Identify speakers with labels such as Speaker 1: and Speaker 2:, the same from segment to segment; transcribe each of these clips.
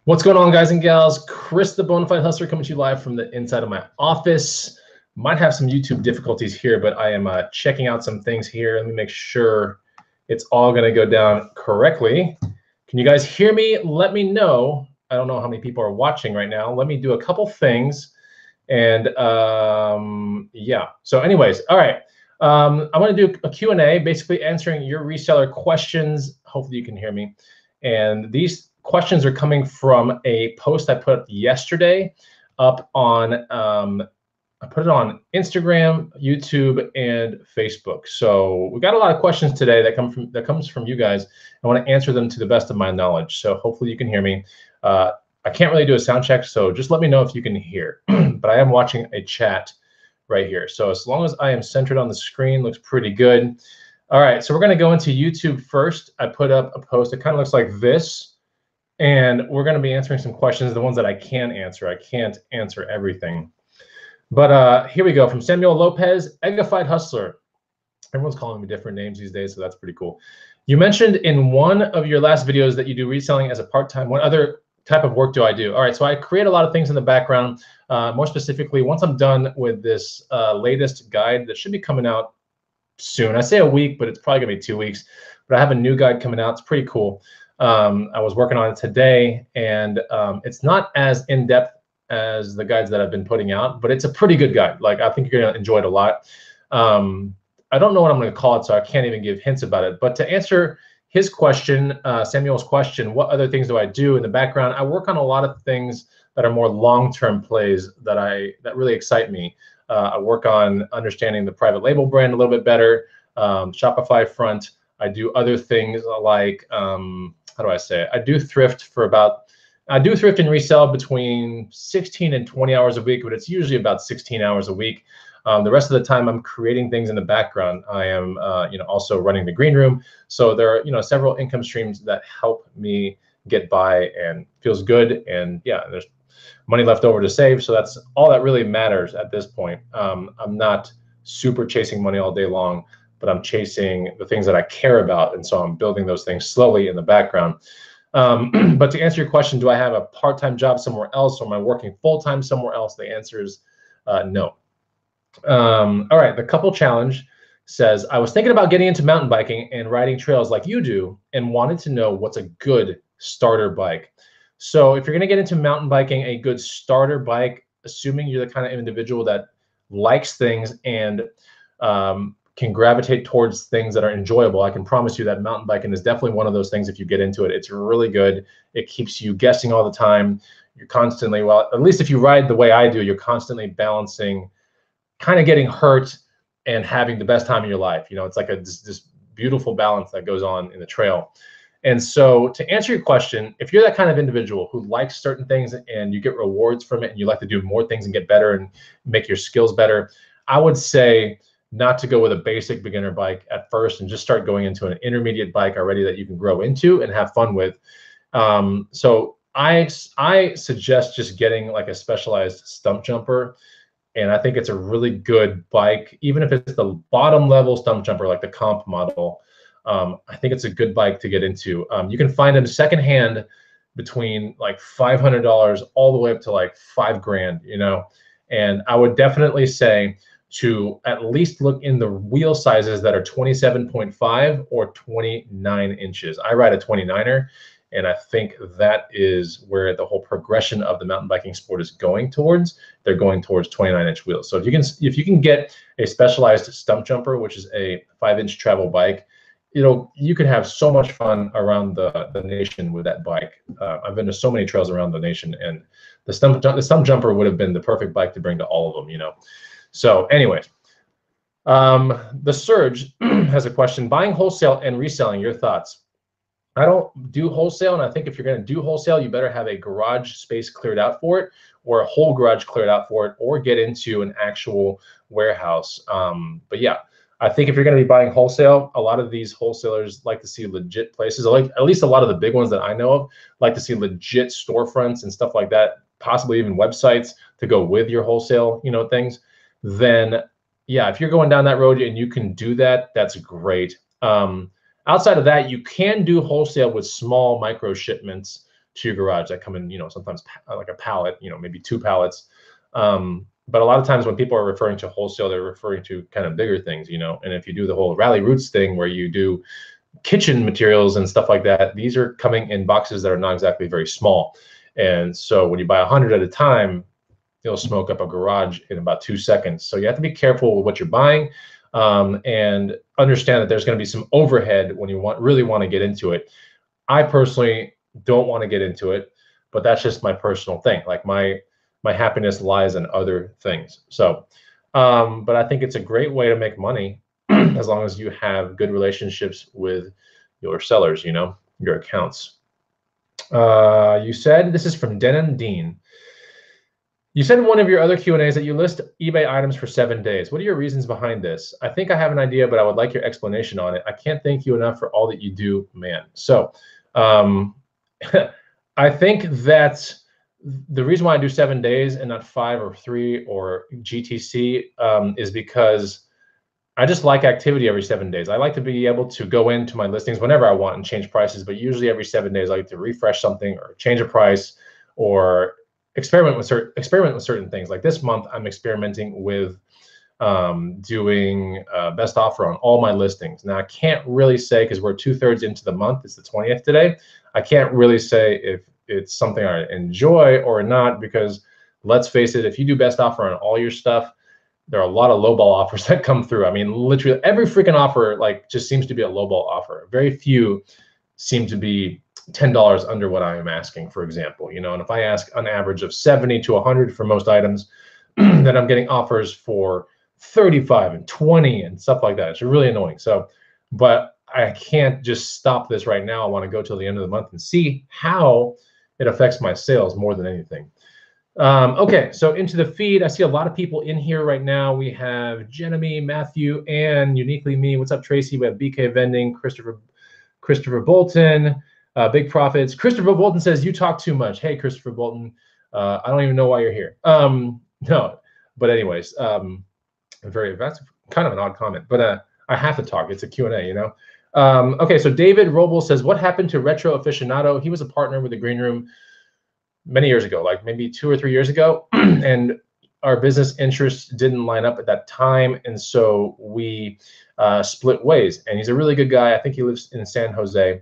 Speaker 1: What's going on, guys and gals? Chris, the Bonafide Hustler, coming to you live from the inside of my office. Might have some YouTube difficulties here, but I am checking out some things here. Let me make sure it's all going to go down correctly. Can you guys hear me? Let me know. I don't know how many people are watching right now. Let me do a couple things. And yeah, so anyways, all right. I'm going to do a Q&A, basically answering your reseller questions. Hopefully you can hear me. And these questions are coming from a post I put up yesterday up on, I put it on Instagram, YouTube, and Facebook. So we got a lot of questions today that comes from you guys. I want to answer them to the best of my knowledge. So hopefully you can hear me. I can't really do a sound check, so just let me know if you can hear. But I am watching a chat right here. So as long as I am centered on the screen, looks pretty good. All right, so we're going to go into YouTube first. I put up a post. It kind of looks like this. And we're going to be answering some questions, the ones that I can answer. I can't answer everything. But here we go, from Samuel Lopez, Eggified Hustler. Everyone's calling me different names these days, so that's pretty cool. You mentioned in one of your last videos that you do reselling as a part-time. What other type of work do I do? All right, so I create a lot of things in the background. More specifically, once I'm done with this latest guide that should be coming out soon. I say a week, but it's probably going to be 2 weeks. But I have a new guide coming out. It's pretty cool. I was working on it today, and it's not as in-depth as the guides that I've been putting out, but it's a pretty good guide. Like, I think you're going to enjoy it a lot. I don't know what I'm going to call it, so I can't even give hints about it. But to answer his question, Samuel's question, what other things do I do in the background? I work on a lot of things that are more long-term plays that really excite me. I work on understanding the private label brand a little bit better, Shopify front. I do other things like, how do I say it? I do thrift and resell between 16 and 20 hours a week, but it's usually about 16 hours a week. The rest of the time I'm creating things in the background. I am, also running the green room. So there are, several income streams that help me get by and feels good. And yeah, there's money left over to save. So that's all that really matters at this point. I'm not super chasing money all day long, but I'm chasing the things that I care about. And so I'm building those things slowly in the background. But to answer your question, do I have a part-time job somewhere else, or am I working full-time somewhere else? The answer is no. All right, the couple challenge says, I was thinking about getting into mountain biking and riding trails like you do, and wanted to know what's a good starter bike. So if you're gonna get into mountain biking, a good starter bike, assuming you're the kind of individual that likes things and can gravitate towards things that are enjoyable, I can promise you that mountain biking is definitely one of those things. If you get into it, it's really good. It keeps you guessing all the time. You're constantly, well, at least if you ride the way I do, you're constantly balancing, kind of getting hurt and having the best time of your life. It's like this beautiful balance that goes on in the trail. And so to answer your question, if you're that kind of individual who likes certain things and you get rewards from it and you like to do more things and get better and make your skills better, I would say not to go with a basic beginner bike at first and just start going into an intermediate bike already that you can grow into and have fun with. So I suggest just getting like a specialized stump jumper. And I think it's a really good bike, even if it's the bottom level stump jumper, like the comp model. I think it's a good bike to get into. You can find them secondhand between like $500 all the way up to like $5,000, And I would definitely say to at least look in the wheel sizes that are 27.5 or 29 inches. I ride a 29er, and I think that is where the whole progression of the mountain biking sport is going towards. They're going towards 29-inch wheels. So if you can get a specialized stump jumper, which is a 5-inch travel bike, you can have so much fun around the nation with that bike. I've been to so many trails around the nation, and the stump jumper would have been the perfect bike to bring to all of them, So anyways, the Surge has a question: buying wholesale and reselling, your thoughts? I don't do wholesale, and I think if you're going to do wholesale, you better have a garage space cleared out for it, or a whole garage cleared out for it, or get into an actual warehouse. But yeah, I think if you're going to be buying wholesale, a lot of these wholesalers like to see legit places. At least a lot of the big ones that I know of like to see legit storefronts and stuff like that, possibly even websites to go with your wholesale, things. Then yeah, if you're going down that road and you can do that, that's great. Outside of that, you can do wholesale with small micro shipments to your garage that come in, sometimes like a pallet, maybe 2 pallets. But a lot of times when people are referring to wholesale, they're referring to kind of bigger things, and if you do the whole Rally Roots thing where you do kitchen materials and stuff like that, these are coming in boxes that are not exactly very small. And so when you buy 100 at a time, you'll smoke up a garage in about 2 seconds. So you have to be careful with what you're buying, and understand that there's going to be some overhead when you really want to get into it. I personally don't want to get into it, but that's just my personal thing. Like my happiness lies in other things. So, but I think it's a great way to make money as long as you have good relationships with your sellers, your accounts. You said, this is from Denon Dean. You said in one of your other Q&As that you list eBay items for 7 days. What are your reasons behind this? I think I have an idea, but I would like your explanation on it. I can't thank you enough for all that you do, man. So I think that the reason why I do 7 days and not 5 or 3 or GTC is because I just like activity every 7 days. I like to be able to go into my listings whenever I want and change prices, but usually every 7 days I like to refresh something or change a price or experiment with certain things. Like this month, I'm experimenting with doing best offer on all my listings. Now I can't really say, because we're 2/3 into the month, it's the 20th today. I can't really say if it's something I enjoy or not, because let's face it, if you do best offer on all your stuff, there are a lot of lowball offers that come through. I mean, literally every freaking offer just seems to be a lowball offer. Very few seem to be $10 under what I am asking, for example, and if I ask an average of 70 to 100 for most items, then I'm getting offers for 35 and 20 and stuff like that. It's really annoying. So, but I can't just stop this right now. I want to go till the end of the month and see how it affects my sales more than anything. Okay, so into the feed, I see a lot of people in here right now. We have Jeremy, Matthew, and Uniquely Me. What's up, Tracy? We have BK Vending, Christopher Bolton, Big Profits. Christopher Bolton says, you talk too much. Hey, Christopher Bolton, I don't even know why you're here. No, but anyways, that's kind of an odd comment, but I have to talk. It's a Q&A, Okay, so David Roble says, what happened to Retro Aficionado? He was a partner with the Green Room many years ago, like maybe 2 or 3 years ago, and our business interests didn't line up at that time, and so we split ways. And he's a really good guy. I think he lives in San Jose.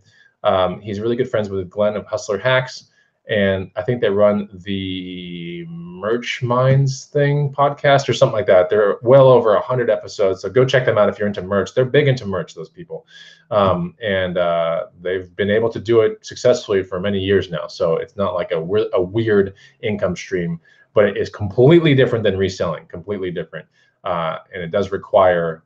Speaker 1: He's really good friends with Glenn of Hustler Hacks, and I think they run the Merch Minds podcast or something like that. They're well over 100 episodes, so go check them out if you're into merch. They're big into merch, those people, and they've been able to do it successfully for many years now. So it's not like a weird income stream, but it is completely different than reselling, completely different. And it does require,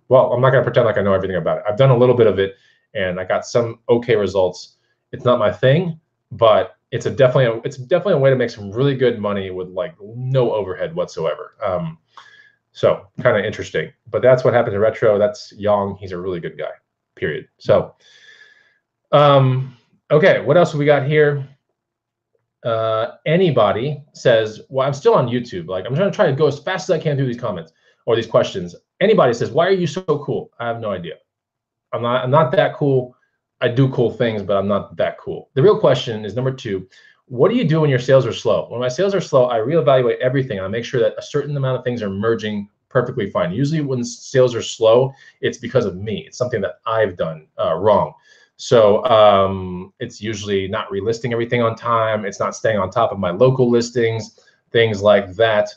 Speaker 1: well, I'm not going to pretend like I know everything about it. I've done a little bit of it, and I got some okay results. It's not my thing, but it's definitely a way to make some really good money with like no overhead whatsoever. So kind of interesting, but that's what happened to Retro. That's Yang. He's a really good guy, period. So, okay, what else have we got here? Anybody says, well, I'm still on YouTube. Like I'm trying to go as fast as I can through these comments or these questions. Anybody says, why are you so cool? I have no idea. I'm not that cool. I do cool things, but I'm not that cool. The real question is number 2, what do you do when your sales are slow? When my sales are slow, I reevaluate everything. I make sure that a certain amount of things are merging perfectly fine. Usually when sales are slow, it's because of me. It's something that I've done wrong. So it's usually not relisting everything on time. It's not staying on top of my local listings, things like that.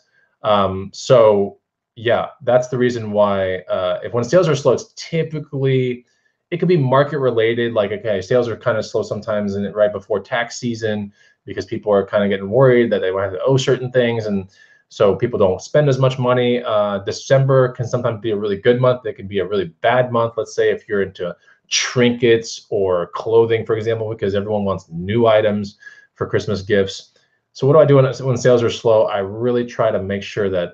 Speaker 1: So yeah, that's the reason why if when sales are slow, it's typically, it could be market related. Like, okay, sales are kind of slow sometimes right before tax season because people are kind of getting worried that they might have to owe certain things. And so people don't spend as much money. December can sometimes be a really good month. It can be a really bad month. Let's say if you're into trinkets or clothing, for example, because everyone wants new items for Christmas gifts. So what do I do when sales are slow? I really try to make sure that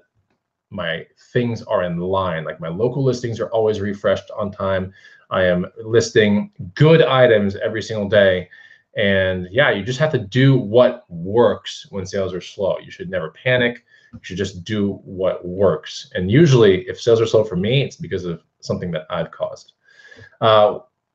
Speaker 1: my things are in line. Like my local listings are always refreshed on time. I am listing good items every single day. And yeah, you just have to do what works when sales are slow. You should never panic. You should just do what works. And usually if sales are slow for me, it's because of something that I've caused.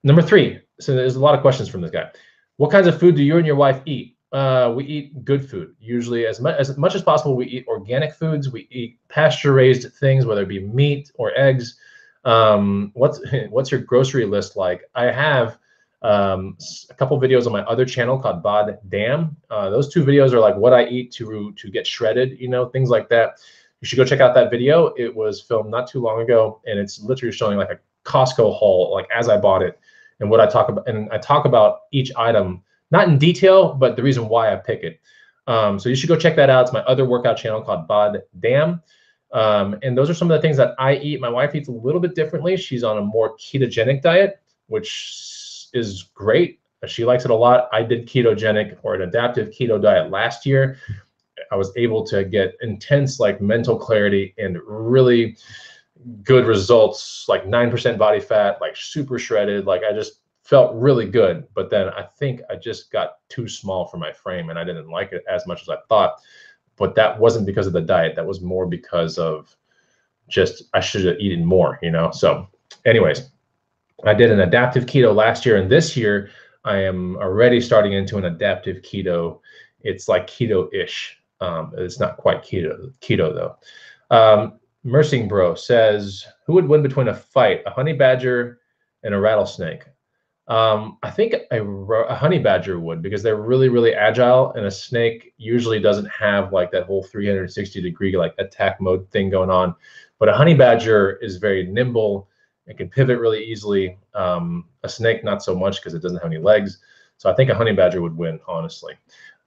Speaker 1: Number 3, so there's a lot of questions from this guy. What kinds of food do you and your wife eat? We eat good food. Usually, as much as possible, we eat organic foods. We eat pasture-raised things, whether it be meat or eggs. What's your grocery list like? I have a couple videos on my other channel called Bod Damn. Those two videos are like what I eat to get shredded, you know, things like that. You should go check out that video. It was filmed not too long ago, and it's literally showing like a Costco haul, like as I bought it, and what I talk about. And I talk about each item, not in detail, but the reason why I pick it. So you should go check that out. It's my other workout channel called Bod Damn. And those are some of the things that I eat. My wife eats a little bit differently. She's on a more ketogenic diet, which is great. She likes it a lot. I did ketogenic or an adaptive keto diet last year. I was able to get intense like mental clarity and really good results, like 9% body fat, like super shredded. Like I just felt really good. But then I think I just got too small for my frame and I didn't like it as much as I thought. But that wasn't because of the diet. That was more because of just I should have eaten more, you know? So anyways, I did an adaptive keto last year, and this year I am already starting into an adaptive keto. It's like keto-ish. It's not quite keto though. Mersing Bro says, who would win between a fight, a honey badger and a rattlesnake? I think a honey badger would, because they're really, really agile, and a snake usually doesn't have like that whole 360-degree like attack mode thing going on. But a honey badger is very nimble and can pivot really easily. A snake, not so much because it doesn't have any legs. So I think a honey badger would win, honestly.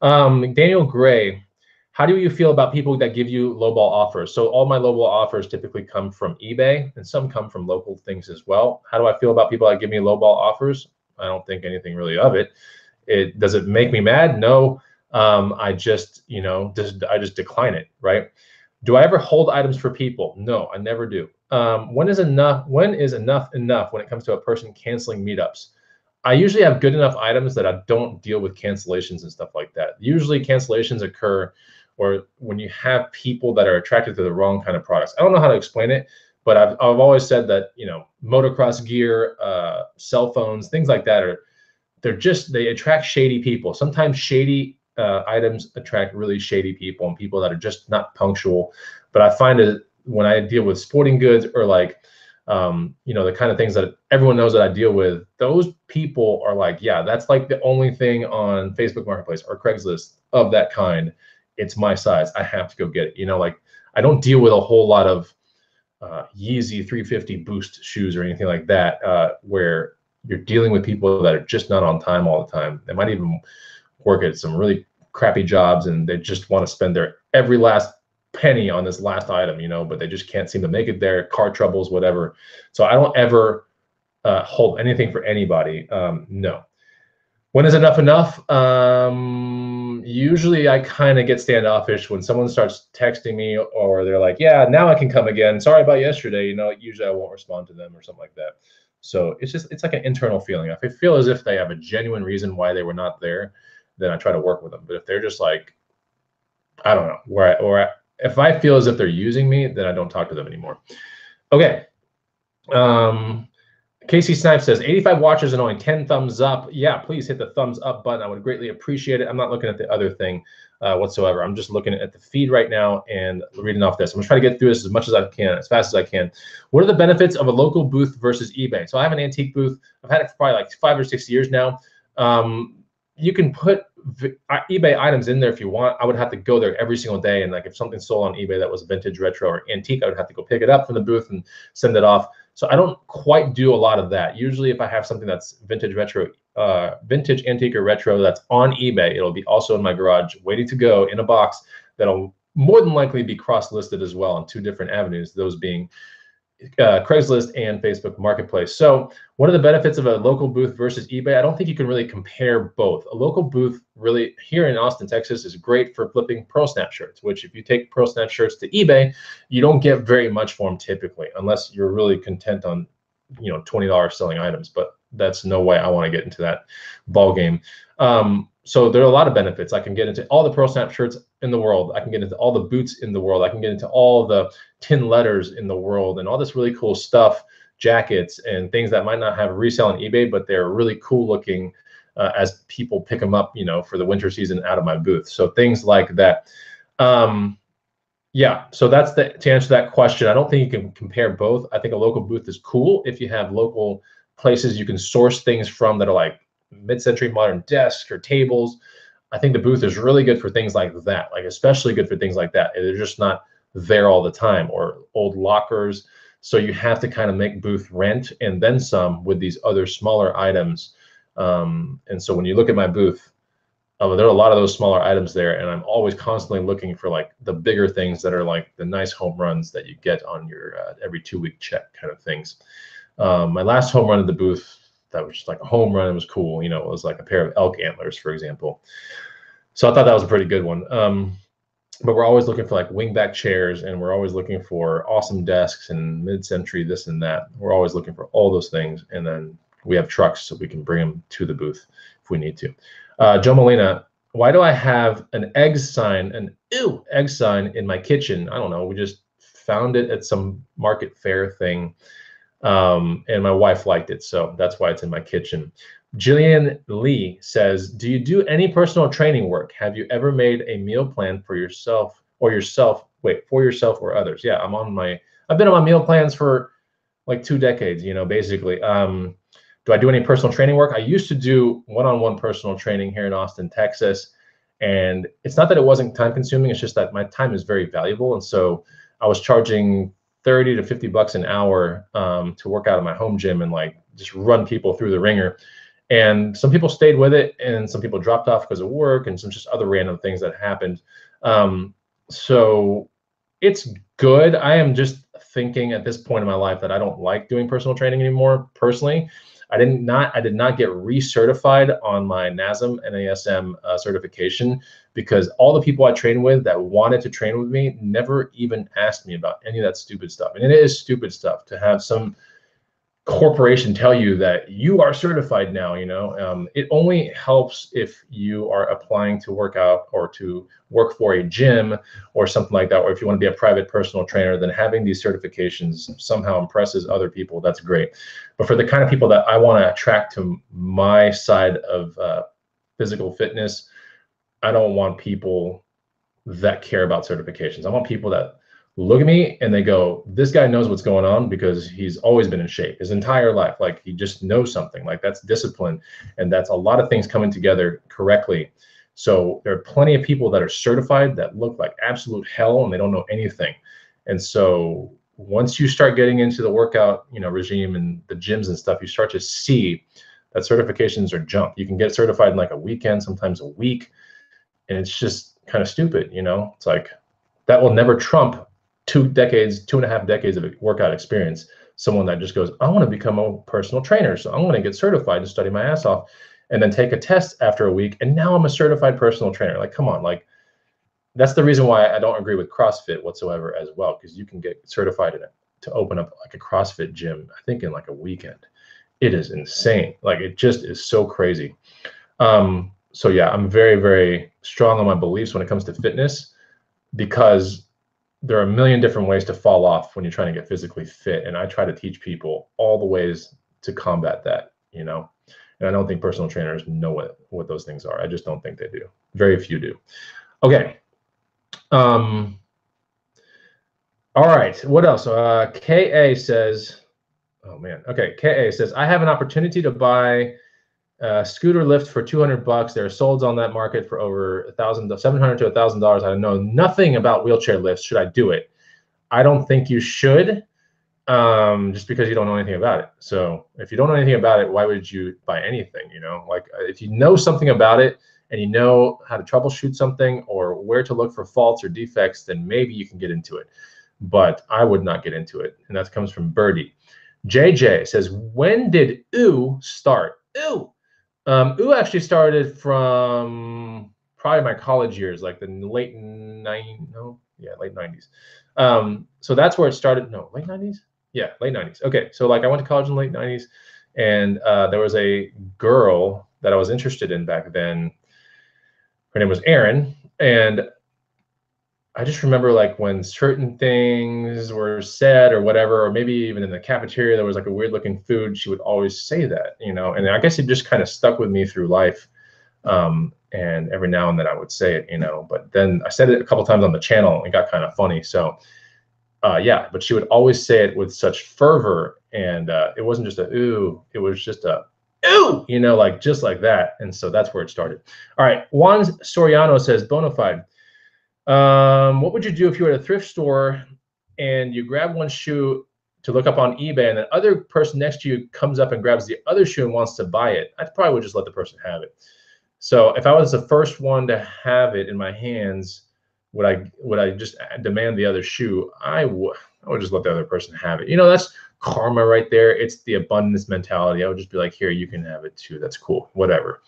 Speaker 1: Daniel Gray, how do you feel about people that give you lowball offers? So all my lowball offers typically come from eBay, and some come from local things as well. How do I feel about people that give me lowball offers? I don't think anything really of it. Does it make me mad? No. I just, you know, I just decline it, right? Do I ever hold items for people? No, I never do. When is enough when it comes to a person canceling meetups? I usually have good enough items that I don't deal with cancellations and stuff like that. Usually cancellations occur or when you have people that are attracted to the wrong kind of products. I don't know how to explain it, but I've always said that, you know, motocross gear, cell phones, things like that they attract shady people. Sometimes shady items attract really shady people and people that are just not punctual. But I find that when I deal with sporting goods or like, you know, the kind of things that everyone knows that I deal with, those people are like, yeah, that's like the only thing on Facebook Marketplace or Craigslist of that kind. It's my size. I have to go get it. You know, like I don't deal with a whole lot of Yeezy 350 Boost shoes or anything like that, where you're dealing with people that are just not on time all the time. They might even work at some really crappy jobs and they just want to spend their every last penny on this last item, you know, but they just can't seem to make it there, car troubles, whatever. So I don't ever hold anything for anybody. No. When is enough enough? Usually I kind of get standoffish when someone starts texting me or they're like, yeah, now I can come again. Sorry about yesterday. You know, usually I won't respond to them or something like that. So it's like an internal feeling. If I feel as if they have a genuine reason why they were not there, then I try to work with them. But if they're just like, I don't know, if I feel as if they're using me, then I don't talk to them anymore. Okay. Casey Snipe says 85 watchers and only 10 thumbs up. Yeah, please hit the thumbs up button. I would greatly appreciate it. I'm not looking at the other thing whatsoever. I'm just looking at the feed right now and reading off this. I'm gonna try to get through this as much as I can, as fast as I can. What are the benefits of a local booth versus eBay? So I have an antique booth. I've had it for probably like 5 or 6 years now. You can put eBay items in there if you want. I would have to go there every single day. And like if something sold on eBay that was vintage, retro, or antique, I would have to go pick it up from the booth and send it off. So I don't quite do a lot of that. Usually if I have something that's vintage, retro, vintage, antique, or retro that's on eBay, it'll be also in my garage waiting to go in a box that'll more than likely be cross-listed as well on 2 different avenues, those being Craigslist and Facebook Marketplace. So what are the benefits of a local booth versus eBay? I don't think you can really compare both. A local booth really here in Austin, Texas is great for flipping Pearl Snap shirts, which if you take Pearl Snap shirts to eBay, you don't get very much for them typically, unless you're really content on, you know, $20 selling items, but that's no way I want to get into that ball game. So there are a lot of benefits. I can get into all the Pearl Snap shirts in the world. I can get into all the boots in the world. I can get into all the tin letters in the world and all this really cool stuff, jackets and things that might not have resale on eBay, but they're really cool looking as people pick them up, you know, for the winter season out of my booth. So things like that. Yeah, so that's to answer that question. I don't think you can compare both. I think a local booth is cool if you have local places you can source things from that are like mid-century modern desks or tables. I think the booth is really good for things like that, like especially good for things like that. They're just not there all the time, or old lockers. So you have to kind of make booth rent and then some with these other smaller items. And so when you look at my booth, there are a lot of those smaller items there, and I'm always constantly looking for like the bigger things that are like the nice home runs that you get on your every 2-week check kind of things. My last home run at the booth, that was just like a home run. It was cool. You know, it was like a pair of elk antlers, for example. So I thought that was a pretty good one. But we're always looking for like wingback chairs, and we're always looking for awesome desks and mid-century this and that. We're always looking for all those things, and then we have trucks so we can bring them to the booth if we need to. Joe Molina, why do I have an egg sign, egg sign in my kitchen? I don't know. We just found it at some market fair thing, and my wife liked it, so that's why it's in my kitchen. Jillian Lee says, do you do any personal training work? Have you ever made a meal plan for yourself or others? Yeah, I've been on my meal plans for like 2 decades, you know, basically. Do I do any personal training work? I used to do one-on-one personal training here in Austin, Texas. And it's not that it wasn't time consuming, it's just that my time is very valuable. And so I was charging 30 to 50 bucks an hour to work out at my home gym and like just run people through the ringer. And some people stayed with it, and some people dropped off because of work and some just other random things that happened. So it's good. I am just thinking at this point in my life that I don't like doing personal training anymore personally. I did not get recertified on my NASM NASM certification because all the people I trained with that wanted to train with me never even asked me about any of that stupid stuff. And it is stupid stuff to have some corporation tell you that you are certified now. You know, it only helps if you are applying to work out or to work for a gym or something like that, or if you want to be a private personal trainer. Then having these certifications somehow impresses other people. That's great. But for the kind of people that I want to attract to my side of physical fitness, I don't want people that care about certifications. I want people that look at me and they go, this guy knows what's going on because he's always been in shape his entire life. Like he just knows something. Like that's discipline, and that's a lot of things coming together correctly. So there are plenty of people that are certified that look like absolute hell and they don't know anything. And so once you start getting into the workout, you know, regime and the gyms and stuff, you start to see that certifications are junk. You can get certified in like a weekend, sometimes a week, and it's just kind of stupid. You know, it's like that will never trump 2.5 decades of workout experience. Someone that just goes, I want to become a personal trainer, so I'm going to get certified and study my ass off and then take a test after a week, and now I'm a certified personal trainer. Like, come on. Like, that's the reason why I don't agree with CrossFit whatsoever as well, because you can get certified in it to open up like a CrossFit gym, I think in like a weekend. It is insane. Like, it just is so crazy. So yeah, I'm very, very strong on my beliefs when it comes to fitness, because there are a million different ways to fall off when you're trying to get physically fit. And I try to teach people all the ways to combat that, you know, and I don't think personal trainers know what those things are. I just don't think they do. Very few do. Okay. All right. What else? KA says, oh man. Okay. KA says, I have an opportunity to buy a scooter lift for $200. There are solds on that market for over $700 to $1,000. I know nothing about wheelchair lifts. Should I do it? I don't think you should, just because you don't know anything about it. So if you don't know anything about it, why would you buy anything? You know, like if you know something about it and you know how to troubleshoot something or where to look for faults or defects, then maybe you can get into it. But I would not get into it. And that comes from Birdie. JJ says, when did OO start? OO actually started from probably my college years, like the late 90s. So that's where it started. No, late 90s? Yeah, late 90s. Okay, so like I went to college in the late 90s, and there was a girl that I was interested in back then. Her name was Erin, and I just remember like when certain things were said or whatever, or maybe even in the cafeteria there was like a weird looking food, she would always say that, you know, and I guess it just kind of stuck with me through life. And every now and then I would say it, you know, but then I said it a couple times on the channel and it got kind of funny. So yeah, but she would always say it with such fervor, and it wasn't just a ooh, it was just a ooh, you know, like just like that. And so that's where it started. All right, Juan Soriano says, Bonafide. What would you do if you were at a thrift store and you grab one shoe to look up on eBay and the other person next to you comes up and grabs the other shoe and wants to buy it? I probably would just let the person have it. So if I was the first one to have it in my hands, would I just demand the other shoe? I would just let the other person have it. You know, that's karma right there. It's the abundance mentality. I would just be like, here, you can have it too. That's cool. Whatever.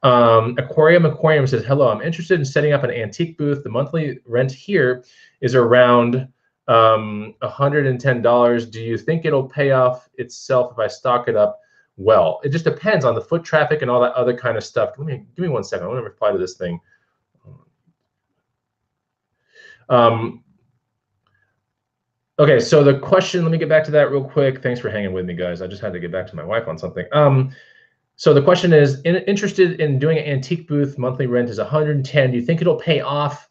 Speaker 1: Aquarium says, hello, I'm interested in setting up an antique booth. The monthly rent here is around $110. Do you think it'll pay off itself if I stock it up well? It just depends on the foot traffic and all that other kind of stuff. Give me 1 second. I want to reply to this thing. Okay, so the question, let me get back to that real quick. Thanks for hanging with me, guys. I just had to get back to my wife on something. So the question is, interested in doing an antique booth, monthly rent is 110. Do you think it'll pay off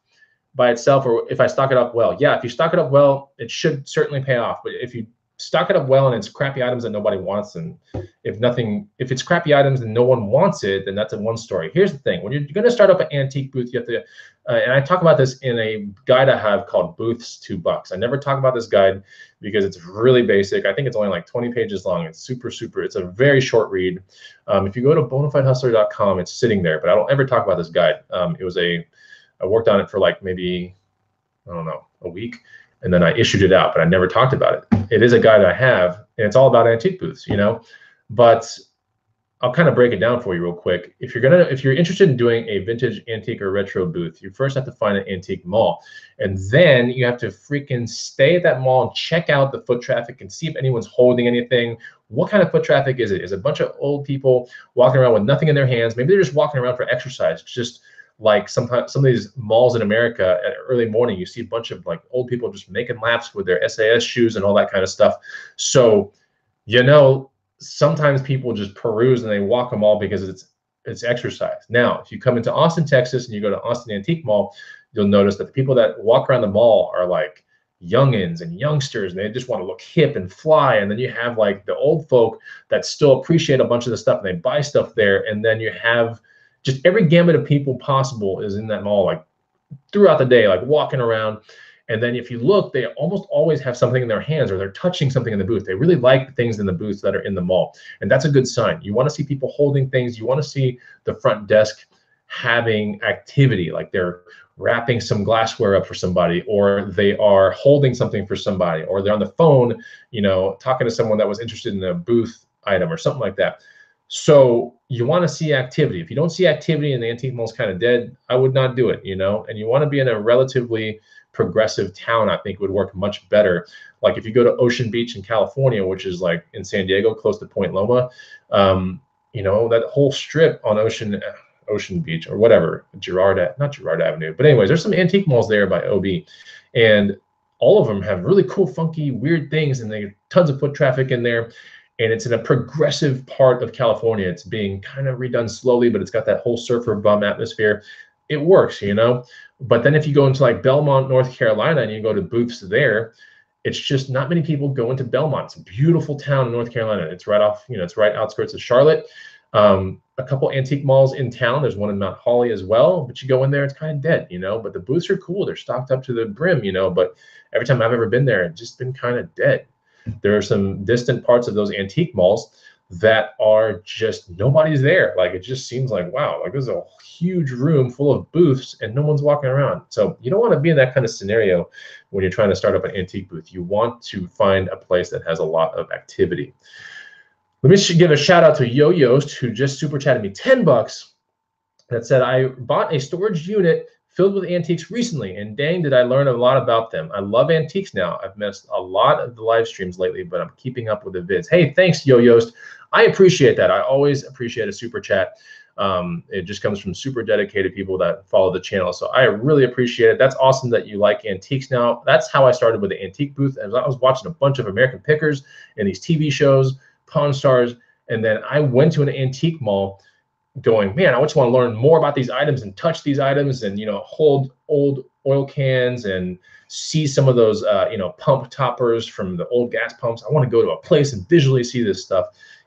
Speaker 1: by itself, or if I stock it up well? Yeah, if you stock it up well, it should certainly pay off. But if you stock it up well and it's crappy items that nobody wants, and if it's crappy items and no one wants it, then that's a one story. Here's the thing: when you're going to start up an antique booth, you have to, and I talk about this in a guide I have called Booths $2. I never talk about this guide because it's really basic. I think it's only like 20 pages long. It's super. It's a very short read. If you go to bonafidehustler.com, it's sitting there, but I don't ever talk about this guide. I worked on it for like maybe, I don't know, a week, and then I issued it out, but I never talked about it. It is a guide I have, and it's all about antique booths, you know. But I'll kind of break it down for you real quick. If you're interested in doing a vintage, antique, or retro booth, you first have to find an antique mall, and then you have to freaking stay at that mall and check out the foot traffic and see if anyone's holding anything. What kind of foot traffic is it? Is it a bunch of old people walking around with nothing in their hands? Maybe they're just walking around for exercise. Just like sometimes some of these malls in America at early morning, you see a bunch of like old people just making laps with their SAS shoes and all that kind of stuff. So, you know, sometimes people just peruse and they walk them all because it's exercise. Now, if you come into Austin, Texas, and you go to Austin Antique Mall, you'll notice that the people that walk around the mall are like youngins and youngsters, and they just want to look hip and fly. And then you have like the old folk that still appreciate a bunch of the stuff and they buy stuff there. And then you have just every gamut of people possible is in that mall, like throughout the day, like walking around. And then if you look, they almost always have something in their hands or they're touching something in the booth. They really like the things in the booths that are in the mall. And that's a good sign. You want to see people holding things. You want to see the front desk having activity, like they're wrapping some glassware up for somebody, or they are holding something for somebody, or they're on the phone, you know, talking to someone that was interested in a booth item or something like that. So you want to see activity. If you don't see activity and the antique mall is kind of dead, I would not do it, you know. And you want to be in a relatively progressive town. I think would work much better. Like if you go to Ocean Beach in California, which is like in San Diego, close to Point Loma, you know, that whole strip on Ocean Beach or whatever, not Girard Avenue. But anyways, there's some antique malls there by OB, and all of them have really cool, funky, weird things, and they tons of foot traffic in there. And it's in a progressive part of California. It's being kind of redone slowly, but it's got that whole surfer bum atmosphere. It works, you know. But then if you go into like Belmont, North Carolina, and you go to booths there, it's just not many people go into Belmont. It's a beautiful town in North Carolina. It's right off, you know, it's right outskirts of Charlotte. A couple antique malls in town. There's one in Mount Holly as well, but you go in there, it's kind of dead, you know. But the booths are cool. They're stocked up to the brim, you know. But every time I've ever been there, it's just been kind of dead. There are some distant parts of those antique malls that are just nobody's there. Like it just seems like, wow, like there's a huge room full of booths and no one's walking around. So you don't want to be in that kind of scenario when you're trying to start up an antique booth. You want to find a place that has a lot of activity. Let me give a shout out to Yo-Yost, who just super chatted me $10 that said, I bought a storage unit filled with antiques recently, and dang, did I learn a lot about them. I love antiques now. I've missed a lot of the live streams lately, but I'm keeping up with the vids. Hey, thanks, Yo-Yost. I appreciate that. I always appreciate a super chat. It just comes from super dedicated people that follow the channel. So I really appreciate it. That's awesome that you like antiques now. That's how I started with the antique booth. As I was watching a bunch of American Pickers and these TV shows, Pawn Stars, and then I went to an antique mall going, man, I just want to learn more about these items and touch these items and, hold old oil cans and see some of those, pump toppers from the old gas pumps. I want to go to a place and visually see this stuff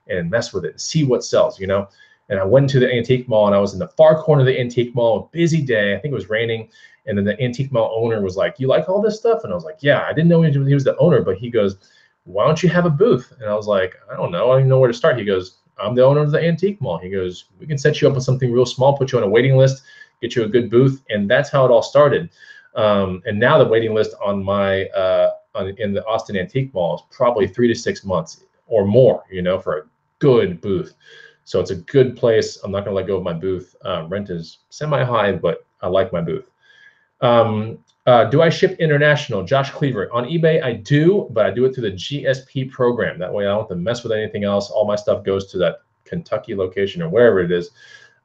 Speaker 1: and mess with it and see what sells, And I went to the antique mall and I was in the far corner of the antique mall, a busy day. I think it was raining. And then the antique mall owner was like, you like all this stuff? And I was like, yeah, I didn't know he was the owner, but he goes, why don't you have a booth? And I was like, I don't know. I don't even know where to start. He goes, I'm the owner of the antique mall. He goes, we can set you up with something real small, put you on a waiting list, get you a good booth. And that's how it all started. And now the waiting list on my in the Austin Antique Mall is probably 3 to 6 months or more, for a good booth. So it's a good place. I'm not going to let go of my booth. Rent is semi-high, but I like my booth. Do I ship international? Josh Cleaver. On eBay, I do, but I do it through the GSP program. That way I don't have to mess with anything else. All my stuff goes to that Kentucky location or wherever it is.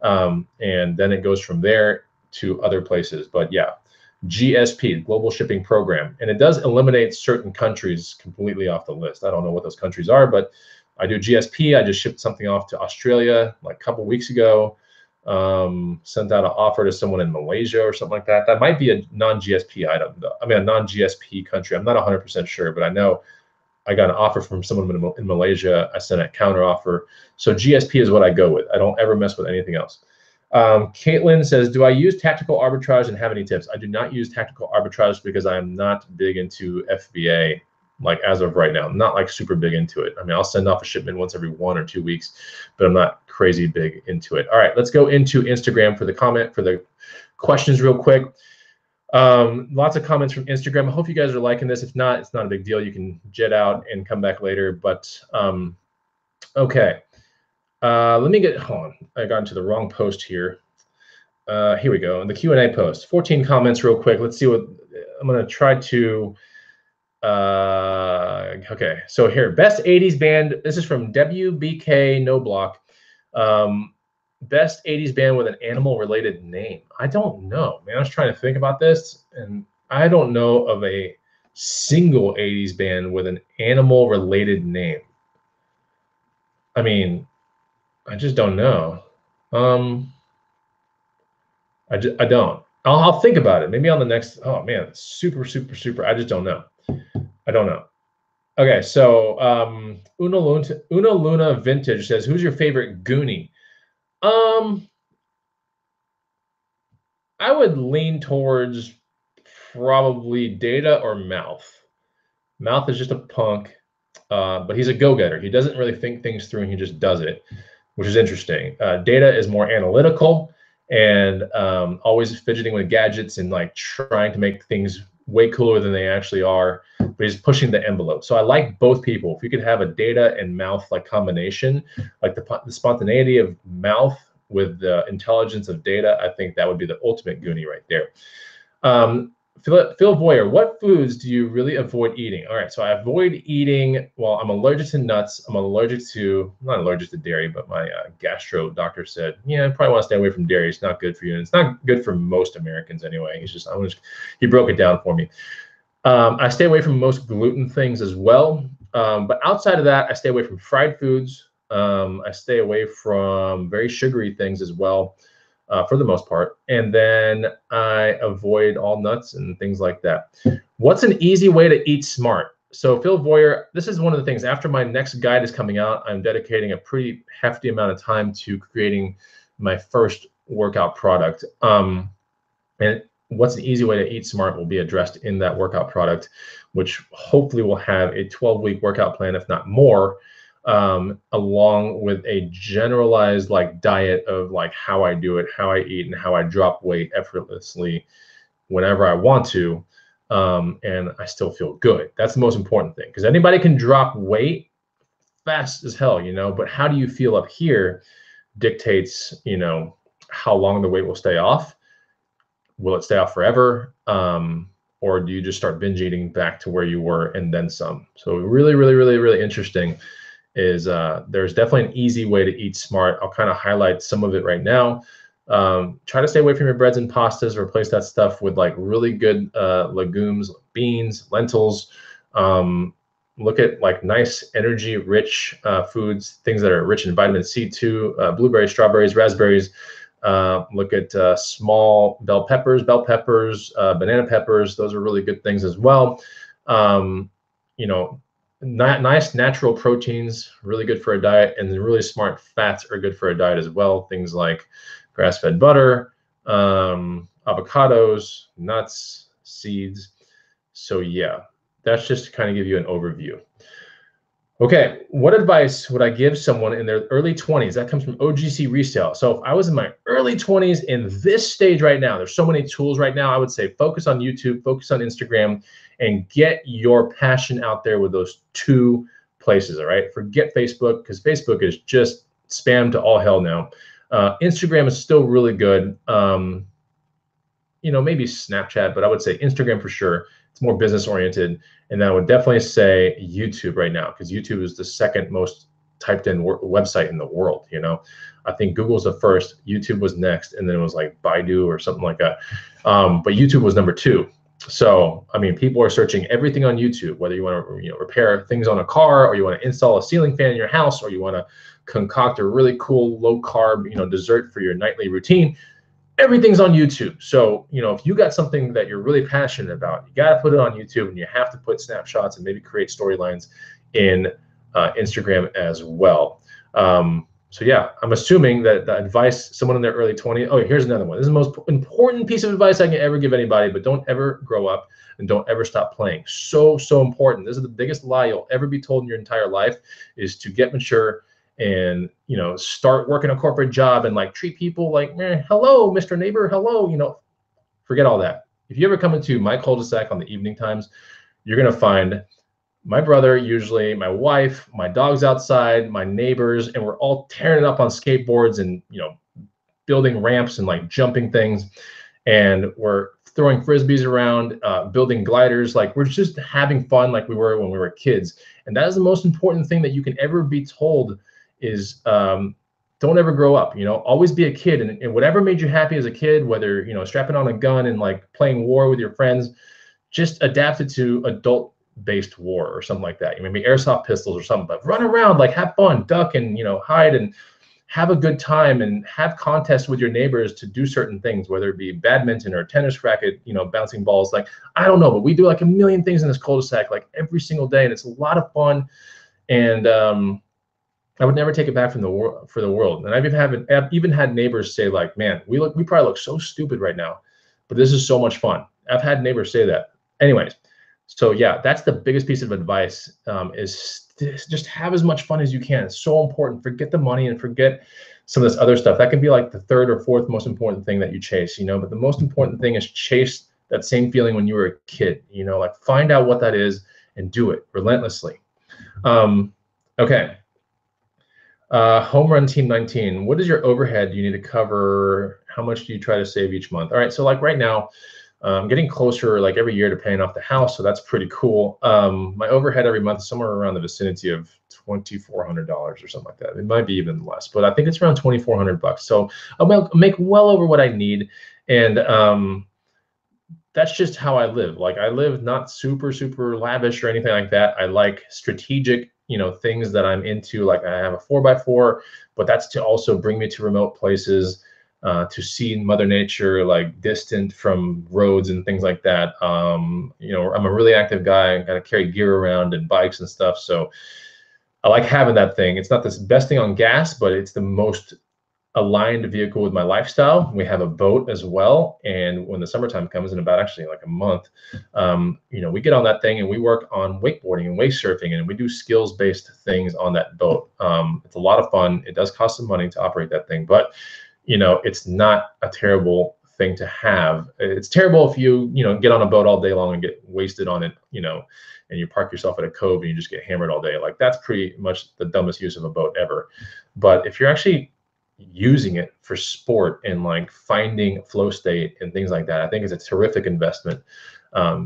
Speaker 1: And then it goes from there to other places. But yeah, GSP, Global Shipping Program. And it does eliminate certain countries completely off the list. I don't know what those countries are, but I do GSP. I just shipped something off to Australia like a couple weeks ago. Sent out an offer to someone in Malaysia or something like that. That might be a non-GSP item, though. I mean, a non-GSP country. I'm not 100% sure, but I know I got an offer from someone in Malaysia. I sent a counter offer. So GSP is what I go with. I don't ever mess with anything else. Caitlin says, do I use tactical arbitrage and have any tips? I do not use tactical arbitrage because I am not big into FBA. Like as of right now, I'm not like super big into it. I mean, I'll send off a shipment once every 1 or 2 weeks, but I'm not crazy big into it. All right, let's go into Instagram for the questions real quick. Lots of comments from Instagram. I hope you guys are liking this. If not, it's not a big deal. You can jet out and come back later. But okay, let me hold on. I got into the wrong post here. Here we go. In the Q&A post, 14 comments real quick. Let's see what I'm going to try to. Okay, so here, best 80s band. This is from WBK No Block. Best 80s band with an animal related name. I don't know, man. I was trying to think about this and I don't know of a single 80s band with an animal related name. I mean, I just don't know. I don't. I'll think about it. Maybe on the next. Oh man, super. I just don't know. I don't know. Okay, so Una Luna Vintage says, "Who's your favorite Goonie?" I would lean towards probably Data or Mouth. Mouth is just a punk, but he's a go-getter. He doesn't really think things through, and he just does it, which is interesting. Data is more analytical and always fidgeting with gadgets and like trying to make things way cooler than they actually are, but he's pushing the envelope. So I like both people. If you could have a Data and Mouth like combination, like the spontaneity of Mouth with the intelligence of Data, I think that would be the ultimate Goonie right there. Phil Boyer, what foods do you really avoid eating? All right, so I avoid eating, well, I'm allergic to nuts. I'm not allergic to dairy, but my gastro doctor said, yeah, I probably want to stay away from dairy. It's not good for you. And it's not good for most Americans anyway. He broke it down for me. I stay away from most gluten things as well. But outside of that, I stay away from fried foods. I stay away from very sugary things as well. For the most part. And then I avoid all nuts and things like that. What's an easy way to eat smart? So Phil Boyer, this is one of the things. After my next guide is coming out, I'm dedicating a pretty hefty amount of time to creating my first workout product. And what's an easy way to eat smart will be addressed in that workout product, which hopefully will have a 12-week workout plan, if not more, along with a generalized like diet of like how I do it, how I eat, and how I drop weight effortlessly whenever I want to, and I still feel good. That's the most important thing, because anybody can drop weight fast as hell, but how do you feel up here dictates, how long the weight will stay off. Will it stay off forever? Or do you just start binge eating back to where you were and then some? So really, really, really, really interesting. is there's definitely an easy way to eat smart. I'll kind of highlight some of it right now. Try to stay away from your breads and pastas. Replace that stuff with like really good legumes, beans, lentils. Look at like nice energy rich foods, things that are rich in vitamin C too, blueberries, strawberries, raspberries. Look at small bell peppers, banana peppers. Those are really good things as well. You know, nice natural proteins, really good for a diet, and the really smart fats are good for a diet as well. Things like grass-fed butter, avocados, nuts, seeds. So yeah, that's just to kind of give you an overview. Okay, what advice would I give someone in their early 20s? That comes from OGC Resell. So if I was in my early 20s in this stage right now, there's so many tools right now, I would say focus on YouTube, focus on Instagram, and get your passion out there with those two places, all right? Forget Facebook, because Facebook is just spam to all hell now. Instagram is still really good. You know, maybe Snapchat, but I would say Instagram for sure. It's more business oriented. And I would definitely say YouTube right now, because YouTube is the second most typed in website in the world. You know, I think Google's the first, YouTube was next, and then it was like Baidu or something like that. But YouTube was number 2. So, I mean, people are searching everything on YouTube, whether you want to, repair things on a car, or you want to install a ceiling fan in your house, or you want to concoct a really cool low carb, dessert for your nightly routine. Everything's on YouTube. So, if you got something that you're really passionate about, you got to put it on YouTube, and you have to put snapshots and maybe create storylines in Instagram as well. So yeah, I'm assuming that the advice, someone in their early 20s, oh, here's another one. This is the most important piece of advice I can ever give anybody, but don't ever grow up and don't ever stop playing. So important. This is the biggest lie you'll ever be told in your entire life, is to get mature and, start working a corporate job and like treat people like, hello, Mr. Neighbor, hello, forget all that. If you ever come into my cul-de-sac on the evening times, you're going to find my brother, usually my wife, my dog's outside, my neighbors, and we're all tearing it up on skateboards and, building ramps and like jumping things. And we're throwing Frisbees around, building gliders. Like, we're just having fun like we were when we were kids. And that is the most important thing that you can ever be told is, don't ever grow up, always be a kid. And whatever made you happy as a kid, whether, strapping on a gun and like playing war with your friends, just adapt it to adult-based war or something like that. Maybe airsoft pistols or something, but run around, like have fun, duck and, hide and have a good time, and have contests with your neighbors to do certain things, whether it be badminton or tennis racket, bouncing balls. Like, I don't know, but we do like a million things in this cul-de-sac, like every single day. And it's a lot of fun. And, I would never take it back from for the world. And I've even had neighbors say like, man, we probably look so stupid right now, but this is so much fun. I've had neighbors say that. Anyways, so yeah, that's the biggest piece of advice, is just have as much fun as you can. It's so important. Forget the money and forget some of this other stuff. That can be like the third or fourth most important thing that you chase, but the most important thing is chase that same feeling when you were a kid, like find out what that is and do it relentlessly. Okay. Home Run Team 19, what is your overhead you need to cover? How much do you try to save each month? All right, so like right now, I'm getting closer like every year to paying off the house, so that's pretty cool. My overhead every month is somewhere around the vicinity of $2,400 or something like that. It might be even less, but I think it's around $2,400. So I'll make well over what I need, and that's just how I live. Like, I live not super lavish or anything like that. I like strategic, things that I'm into. Like, I have a 4x4, but that's to also bring me to remote places, to see Mother Nature, like distant from roads and things like that. I'm a really active guy. I gotta carry gear around and bikes and stuff. So I like having that thing. It's not the best thing on gas, but it's the most aligned vehicle with my lifestyle. We have a boat as well, and when the summertime comes, in about actually like a month, we get on that thing and we work on wakeboarding and wake surfing, and we do skills-based things on that boat. It's a lot of fun. It does cost some money to operate that thing, but it's not a terrible thing to have. It's terrible if you get on a boat all day long and get wasted on it, and you park yourself at a cove and you just get hammered all day. Like, that's pretty much the dumbest use of a boat ever. But if you're actually using it for sport and like finding flow state and things like that, I think it's a terrific investment,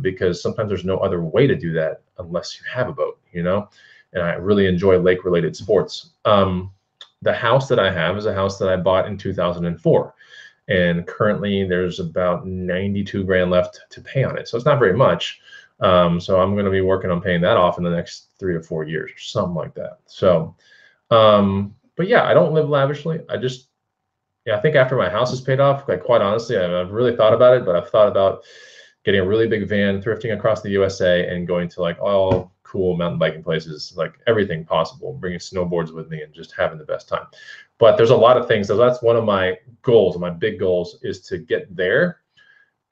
Speaker 1: because sometimes there's no other way to do that unless you have a boat, and I really enjoy lake-related sports. The house that I have is a house that I bought in 2004. And currently there's about 92 grand left to pay on it. So it's not very much. So I'm going to be working on paying that off in the next 3 or 4 years or something like that. So, but yeah, I don't live lavishly. I think after my house is paid off, like quite honestly, I've really thought about it, but I've thought about getting a really big van, thrifting across the USA, and going to like all cool mountain biking places, like everything possible, bringing snowboards with me and just having the best time. But there's a lot of things. So that's one of my goals, my big goals, is to get there.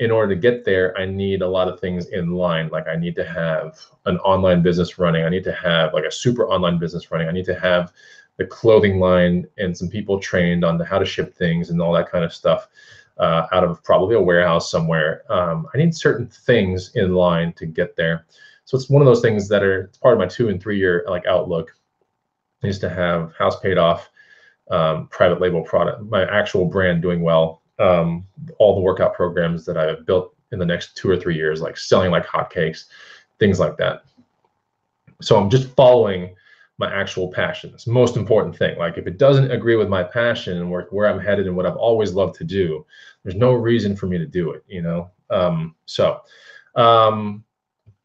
Speaker 1: In order to get there, I need a lot of things in line. Like I need to have an online business running. I need to have like a super online business running. I need to have the clothing line and some people trained on how to ship things and all that kind of stuff out of probably a warehouse somewhere. I need certain things in line to get there. So it's one of those things that it's part of my 2 and 3 year like outlook, is to have house paid off, private label product, my actual brand doing well, all the workout programs that I have built in the next 2 or 3 years, like selling like hotcakes, things like that. So I'm just following my actual passion. It's the most important thing. Like if it doesn't agree with my passion and where I'm headed and what I've always loved to do, there's no reason for me to do it, you know?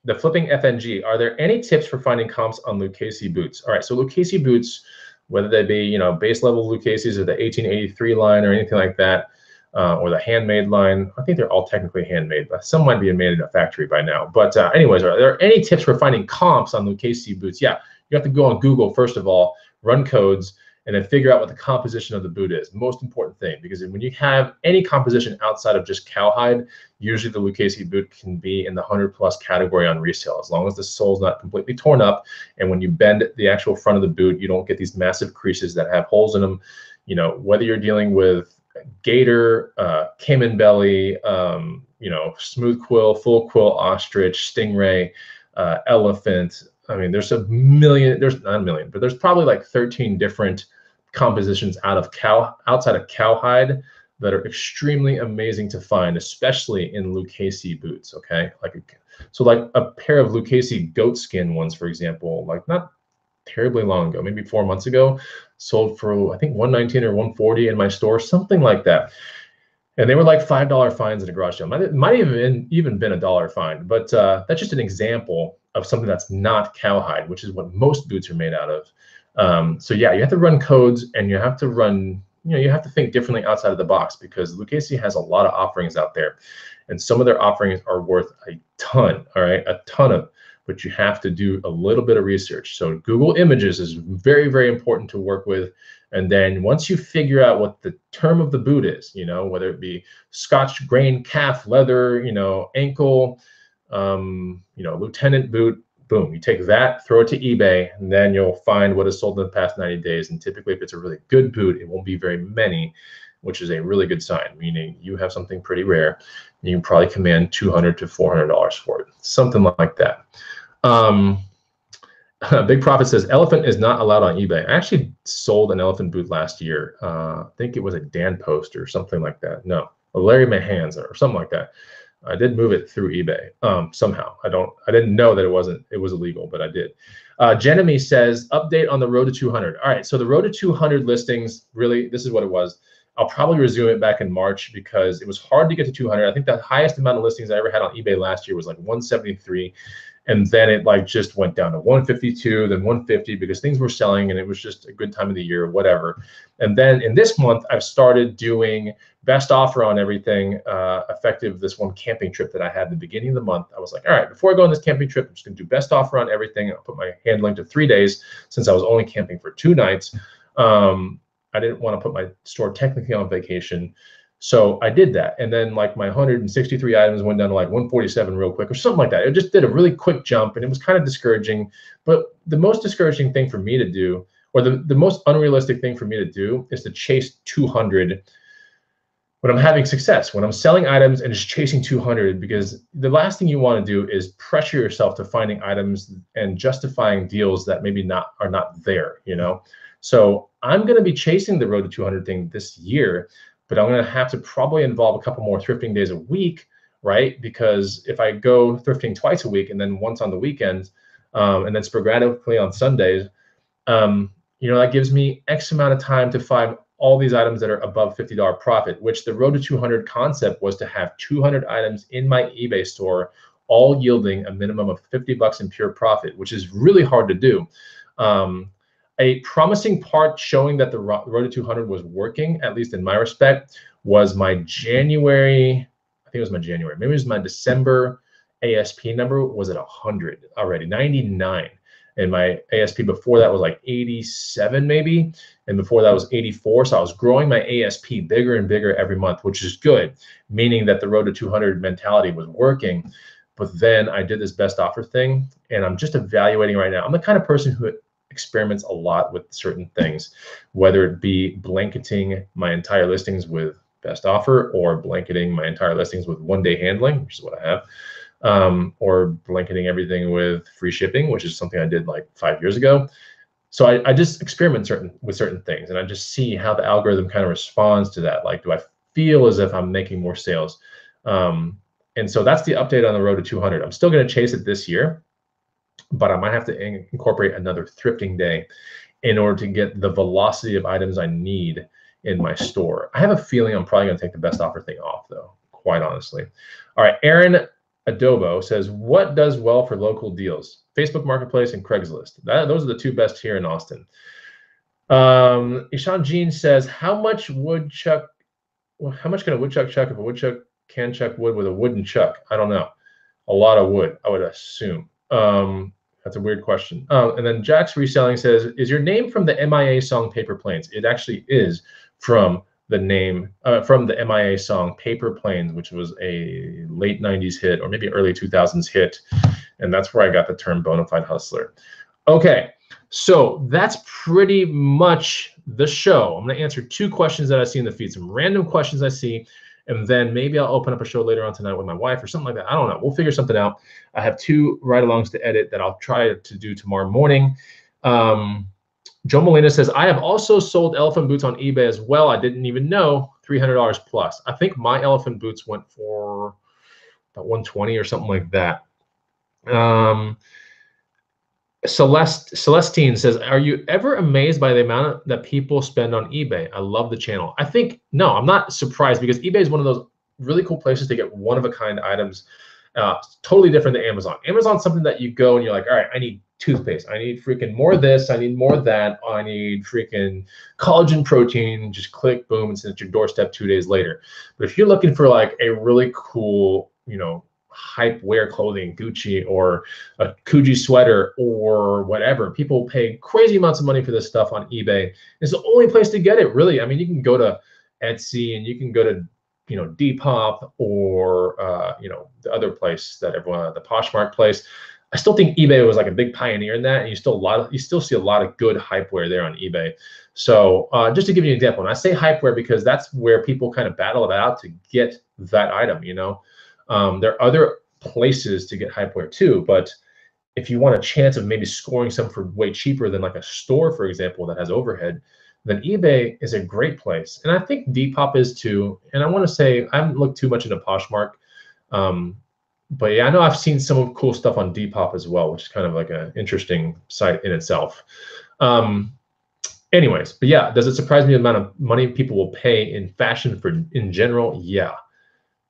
Speaker 1: The flipping FNG, are there any tips for finding comps on Lucchesi boots? All right, so Lucchesi boots, whether they be, you know, base level Lucchesis or the 1883 line or anything like that, or the handmade line. I think they're all technically handmade, but some might be made in a factory by now. But anyways, are there any tips for finding comps on Lucchesi boots? Yeah, you have to go on Google, first of all, run codes, and then figure out what the composition of the boot is. Most important thing, because when you have any composition outside of just cowhide, usually the Lucchesi boot can be in the 100+ category on resale, as long as the sole's not completely torn up. And when you bend the actual front of the boot, you don't get these massive creases that have holes in them. You know, whether you're dealing with gator, cayman belly, you know, smooth quill, full quill, ostrich, stingray, elephant. I mean, there's not a million, but there's probably like 13 different compositions outside of cowhide that are extremely amazing to find, especially in Lucchesi boots. Okay, so like a pair of Lucchesi goat skin ones, for example, like not terribly long ago, maybe 4 months ago, sold for I think $119 or $140 in my store, something like that. And they were like $5 fines in a garage sale. It might even been $1 fine, but that's just an example of something that's not cowhide, which is what most boots are made out of. So yeah, you have to run codes, and you have to run, you know, you have to think differently outside of the box, because Lucchesi has a lot of offerings out there, and some of their offerings are worth a ton, all right, a ton of, but you have to do a little bit of research. So Google Images is very, very important to work with. And then once you figure out what the term of the boot is, you know, whether it be Scotch grain, calf, leather, you know, ankle, you know, lieutenant boot, boom, you take that, throw it to eBay, and then you'll find what is sold in the past 90 days. And typically, if it's a really good boot, it won't be very many, which is a really good sign, meaning you have something pretty rare. And you can probably command $200 to $400 for it, something like that. Big Profit says elephant is not allowed on eBay. I actually sold an elephant boot last year. I think it was a Dan Post or something like that. No, a Larry Mahans or something like that. I did move it through eBay somehow. I didn't know that it was illegal, but I did. Jenemy says update on the road to 200. All right, so the road to 200 listings, really, this is what it was. I'll probably resume it back in March because it was hard to get to 200. I think the highest amount of listings I ever had on eBay last year was like 173. And then it like just went down to 152, then 150 because things were selling and it was just a good time of the year or whatever. And then in this month, I've started doing best offer on everything effective this one camping trip that I had at the beginning of the month. I was like, all right, before I go on this camping trip, I'm just gonna do best offer on everything. I'll put my handling to 3 days since I was only camping for 2 nights. I didn't want to put my store technically on vacation. So I did that. And then like my 163 items went down to like 147 real quick or something like that. It just did a really quick jump and it was kind of discouraging. But the most discouraging thing for me to do, or the most unrealistic thing for me to do, is to chase 200 when I'm having success, when I'm selling items and just chasing 200, because the last thing you want to do is pressure yourself to finding items and justifying deals that maybe are not there, you know? So I'm going to be chasing the road to 200 thing this year, but I'm going to have to probably involve a couple more thrifting days a week, right? Because if I go thrifting twice a week and then once on the weekends, and then sporadically on Sundays, you know, that gives me X amount of time to find all these items that are above $50 profit, which the Road to 200 concept was to have 200 items in my eBay store, all yielding a minimum of $50 in pure profit, which is really hard to do. A promising part showing that the Road to 200 was working, at least in my respect, was my January, I think it was my January, maybe it was my December ASP number was at 100 already, 99. And my ASP before that was like 87 maybe. And before that was 84. So I was growing my ASP bigger and bigger every month, which is good, meaning that the Road to 200 mentality was working. But then I did this best offer thing, and I'm just evaluating right now. I'm the kind of person who experiments a lot with certain things, whether it be blanketing my entire listings with best offer or blanketing my entire listings with one-day handling, which is what I have. Or blanketing everything with free shipping, which is something I did like 5 years ago. So I just experiment with certain things, and I just see how the algorithm kind of responds to that. Like, do I feel as if I'm making more sales? And so that's the update on the Road to 200. I'm still going to chase it this year, but I might have to incorporate another thrifting day in order to get the velocity of items I need in my store. I have a feeling I'm probably going to take the best offer thing off, though, quite honestly. All right, Aaron Adobo says, what does well for local deals? Facebook Marketplace and Craigslist. Those are the two best here in Austin. Ishan Jean says, how much can a woodchuck chuck if a woodchuck can chuck wood with a wooden chuck? I don't know. A lot of wood, I would assume. That's a weird question. And then Jack's Reselling says, is your name from the MIA song Paper Planes? It actually is from the name from the MIA song Paper Planes, which was a late 90s hit or maybe early 2000s hit. And that's where I got the term Bonafide hustler. Okay, so that's pretty much the show. I'm going to answer 2 questions that I see in the feed, some random questions I see, and then maybe I'll open up a show later on tonight with my wife or something like that. I don't know. We'll figure something out. I have 2 ride-alongs to edit that I'll try to do tomorrow morning. Joe Molina says, I have also sold elephant boots on eBay as well. I didn't even know, $300 plus. I think my elephant boots went for about 120 or something like that. Celestine says, are you ever amazed by the amount that people spend on eBay? I love the channel. I think, no, I'm not surprised because eBay is one of those really cool places to get one-of-a-kind items. Totally different than Amazon. Amazon's something that you go and you're like, all right, I need toothpaste. I need freaking more of this. I need more of that. I need freaking collagen protein. Just click, boom, and send it to your doorstep 2 days later. But if you're looking for like a really cool, you know, hype wear clothing, Gucci or a Coogee sweater or whatever, people pay crazy amounts of money for this stuff on eBay. It's the only place to get it, really. I mean, you can go to Etsy and you can go to, you know, Depop or you know, the other place that everyone, the Poshmark place. I still think eBay was like a big pioneer in that, and you still see a lot of good hype wear there on eBay. So just to give you an example, and I say hype wear because that's where people kind of battle it out to get that item. You know, there are other places to get hype wear too, but if you want a chance of maybe scoring some for way cheaper than like a store, for example, that has overhead, then eBay is a great place. And I think Depop is too. And I want to say, I haven't looked too much into Poshmark. But yeah, I know I've seen some cool stuff on Depop as well, which is kind of like an interesting site in itself. Anyways, but yeah, does it surprise me the amount of money people will pay in fashion in general? Yeah,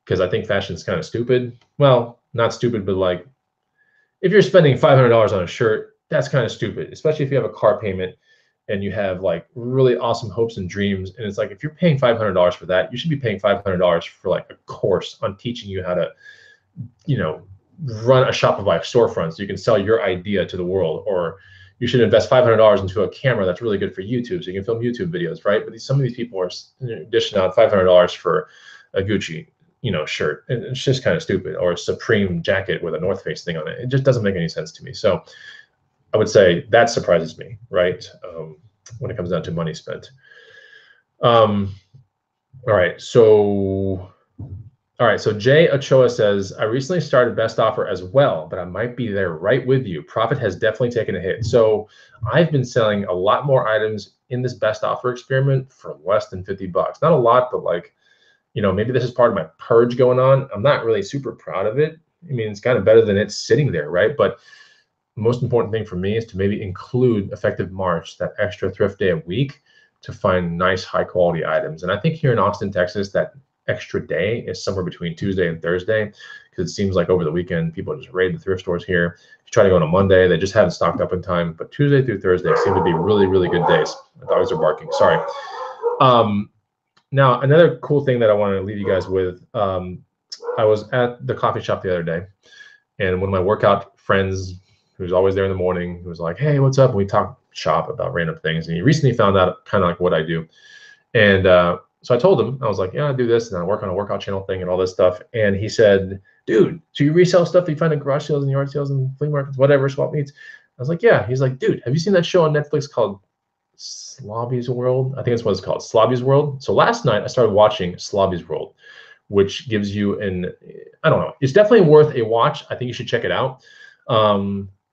Speaker 1: because I think fashion is kind of stupid. Well, not stupid, but like if you're spending $500 on a shirt, that's kind of stupid, especially if you have a car payment and you have like really awesome hopes and dreams. And it's like, if you're paying $500 for that, you should be paying $500 for like a course on teaching you how to, you know, run a Shopify storefront so you can sell your idea to the world. Or you should invest $500 into a camera that's really good for YouTube so you can film YouTube videos, right? But some of these people are dishing out $500 for a Gucci, you know, shirt. And it's just kind of stupid. Or a Supreme jacket with a North Face thing on it. It just doesn't make any sense to me. So I would say that surprises me, right? When it comes down to money spent. All right, so Jay Ochoa says, I recently started Best Offer as well, but I might be there right with you. Profit has definitely taken a hit. So I've been selling a lot more items in this Best Offer experiment for less than 50 bucks. Not a lot, but like, you know, maybe this is part of my purge going on. I'm not really super proud of it. I mean, it's kind of better than it's sitting there, right? But most important thing for me is to maybe include effective March, that extra thrift day a week, to find nice high quality items. And I think here in Austin, Texas, that extra day is somewhere between Tuesday and Thursday, because it seems like over the weekend people just raid the thrift stores here. If you try to go on a Monday, they just haven't stocked up in time. But Tuesday through Thursday seem to be really, really good days. The dogs are barking. Sorry. Now, another cool thing that I want to leave you guys with, I was at the coffee shop the other day, and one of my workout friends, who's always there in the morning, who was like, "Hey, what's up?" And we talked shop about random things. And he recently found out kind of like what I do. And so I told him, I was like, yeah, I do this, and I work on a workout channel thing and all this stuff. And he said, dude, so you resell stuff that you find in garage sales and yard sales and flea markets, whatever, swap meets? I was like, yeah. He's like, dude, have you seen that show on Netflix called Slobby's World? I think that's what it's called, Slobby's World. So last night I started watching Slobby's World, which gives you I don't know, it's definitely worth a watch. I think you should check it out.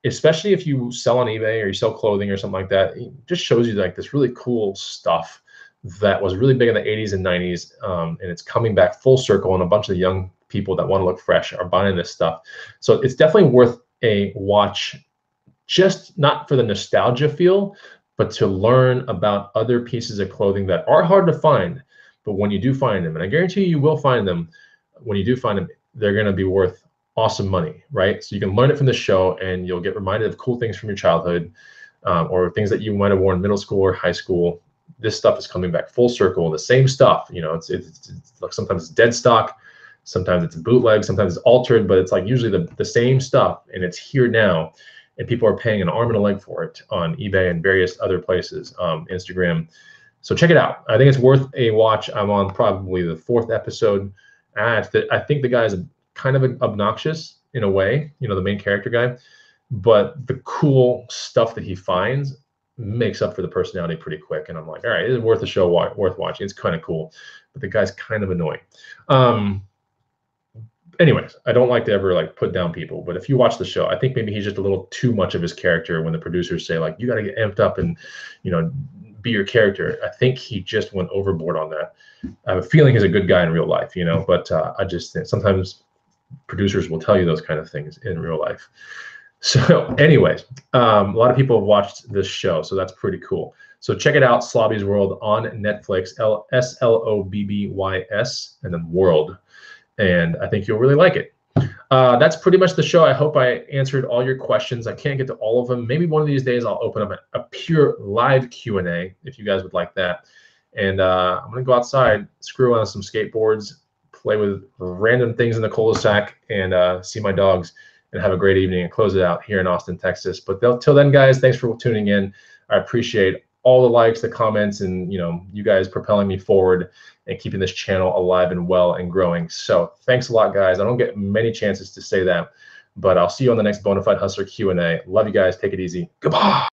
Speaker 1: Especially if you sell on eBay or you sell clothing or something like that. It just shows you like this really cool stuff that was really big in the 80s and 90s, and it's coming back full circle, and a bunch of young people that want to look fresh are buying this stuff. So it's definitely worth a watch, just not for the nostalgia feel, but to learn about other pieces of clothing that are hard to find. But when you do find them, and I guarantee you will find them, when you do find them, they're going to be worth awesome money, right? So you can learn it from the show, and you'll get reminded of cool things from your childhood, or things that you might have worn in middle school or high school. This stuff is coming back full circle. The same stuff, you know, it's like sometimes it's dead stock, sometimes it's bootleg, sometimes it's altered, but it's like usually the same stuff, and it's here now, and people are paying an arm and a leg for it on eBay and various other places, Instagram. So check it out. I think it's worth a watch. I'm on probably the 4th episode. I think the guy's kind of obnoxious in a way, you know, the main character guy, but the cool stuff that he finds makes up for the personality pretty quick. And I'm like, all right, it's worth a show, worth watching. It's kind of cool, but the guy's kind of annoying. Anyways, I don't like to ever like put down people, but if you watch the show, I think maybe he's just a little too much of his character when the producers say like, you got to get amped up and, you know, be your character. I think he just went overboard on that. I have a feeling he's a good guy in real life, you know, but I just think sometimes producers will tell you those kind of things in real life. So anyways, a lot of people have watched this show, so that's pretty cool. So check it out, Slobby's World on Netflix, SLOBBYS, and then World. And I think you'll really like it. That's pretty much the show. I hope I answered all your questions. I can't get to all of them. Maybe one of these days I'll open up a pure live Q&A if you guys would like that. And I'm going to go outside, screw on some skateboards, play with random things in the cul-de-sac, and see my dogs, and have a great evening and close it out here in Austin, Texas. But till then, guys, thanks for tuning in. I appreciate all the likes, the comments, and you guys propelling me forward and keeping this channel alive and well and growing. So thanks a lot, guys. I don't get many chances to say that, but I'll see you on the next Bonafide Hustler Q&A. Love you guys. Take it easy. Goodbye.